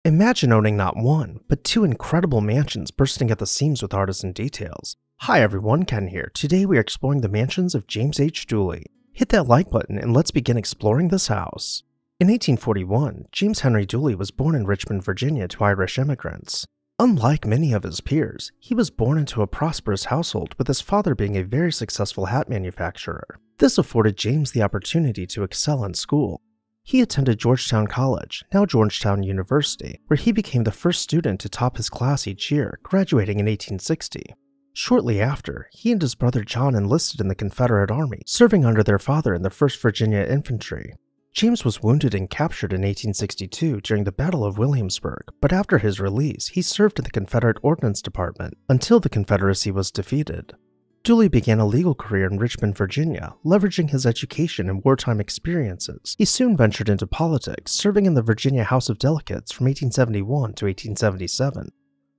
Imagine owning not one, but two incredible mansions bursting at the seams with artisan details. Hi everyone, Ken here. Today we are exploring the mansions of James H. Dooley. Hit that like button and let's begin exploring this house. In 1841, James Henry Dooley was born in Richmond, Virginia to Irish immigrants. Unlike many of his peers, he was born into a prosperous household with his father being a very successful hat manufacturer. This afforded James the opportunity to excel in school. He attended Georgetown College, now Georgetown University, where he became the first student to top his class each year, graduating in 1860. Shortly after, he and his brother John enlisted in the Confederate Army, serving under their father in the 1st Virginia Infantry. James was wounded and captured in 1862 during the Battle of Williamsburg, but after his release, he served in the Confederate Ordnance Department until the Confederacy was defeated. Dooley began a legal career in Richmond, Virginia, leveraging his education and wartime experiences. He soon ventured into politics, serving in the Virginia House of Delegates from 1871 to 1877.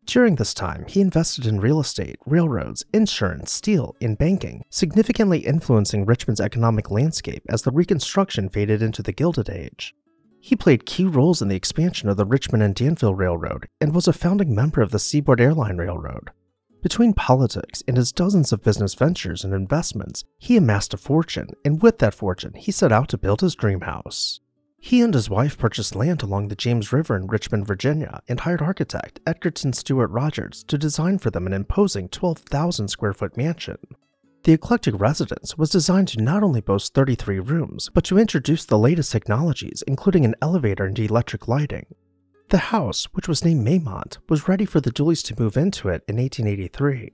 During this time, he invested in real estate, railroads, insurance, steel, and banking, significantly influencing Richmond's economic landscape as the Reconstruction faded into the Gilded Age. He played key roles in the expansion of the Richmond and Danville Railroad and was a founding member of the Seaboard Airline Railroad. Between politics and his dozens of business ventures and investments, he amassed a fortune, and with that fortune, he set out to build his dream house. He and his wife purchased land along the James River in Richmond, Virginia, and hired architect Edgerton Stewart Rogers to design for them an imposing 12,000 square foot mansion. The eclectic residence was designed to not only boast 33 rooms, but to introduce the latest technologies, including an elevator and electric lighting. The house, which was named Maymont, was ready for the Dooleys to move into it in 1883.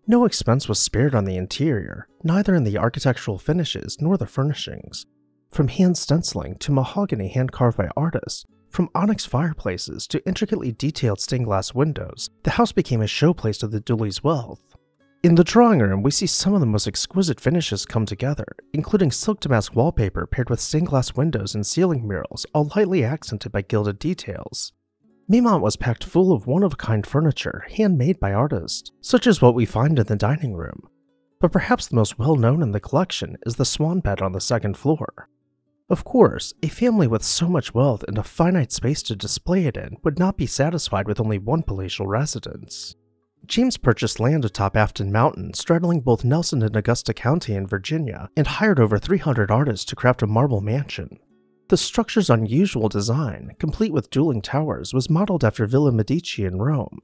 No expense was spared on the interior, neither in the architectural finishes nor the furnishings. From hand stenciling to mahogany hand-carved by artists, from onyx fireplaces to intricately detailed stained glass windows, the house became a showplace of the Dooleys' wealth. In the drawing room, we see some of the most exquisite finishes come together, including silk damask wallpaper paired with stained glass windows and ceiling murals, all lightly accented by gilded details. Maymont was packed full of one-of-a-kind furniture, handmade by artists, such as what we find in the dining room. But perhaps the most well-known in the collection is the swan bed on the second floor. Of course, a family with so much wealth and a finite space to display it in would not be satisfied with only one palatial residence. James purchased land atop Afton Mountain, straddling both Nelson and Augusta County in Virginia, and hired over 300 artists to craft a marble mansion. The structure's unusual design, complete with dueling towers, was modeled after Villa Medici in Rome.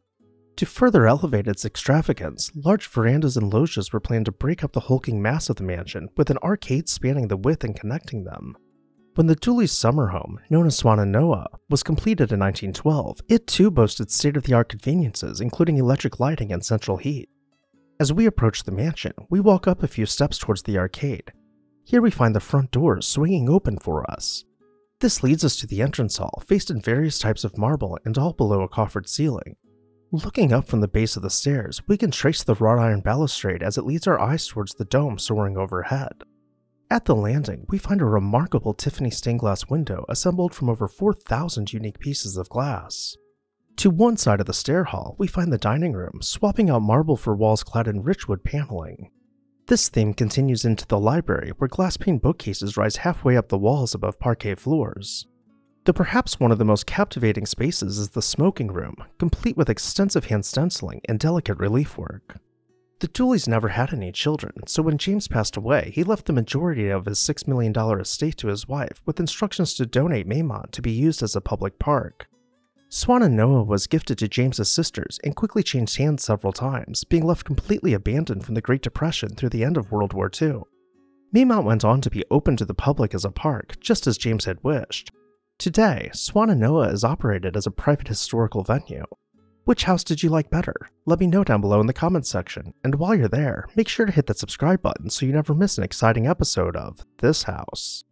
To further elevate its extravagance, large verandas and loggias were planned to break up the hulking mass of the mansion, with an arcade spanning the width and connecting them. When the Dooleys' summer home, known as Swannanoa, was completed in 1912, it too boasted state-of-the-art conveniences, including electric lighting and central heat. As we approach the mansion, we walk up a few steps towards the arcade. Here we find the front doors swinging open for us. This leads us to the entrance hall, faced in various types of marble and all below a coffered ceiling. Looking up from the base of the stairs, we can trace the wrought iron balustrade as it leads our eyes towards the dome soaring overhead. At the landing, we find a remarkable Tiffany stained glass window assembled from over 4,000 unique pieces of glass. To one side of the stair hall, we find the dining room, swapping out marble for walls clad in rich wood paneling. This theme continues into the library, where glass-paned bookcases rise halfway up the walls above parquet floors. Though perhaps one of the most captivating spaces is the smoking room, complete with extensive hand stenciling and delicate relief work. The Dooleys never had any children, so when James passed away, he left the majority of his $6 million estate to his wife, with instructions to donate Maymont to be used as a public park. Swannanoa was gifted to James's sisters and quickly changed hands several times, being left completely abandoned from the Great Depression through the end of World War II. Maymont went on to be open to the public as a park, just as James had wished. Today, Swannanoa is operated as a private historical venue. Which house did you like better? Let me know down below in the comments section, and while you're there, make sure to hit that subscribe button so you never miss an exciting episode of This House.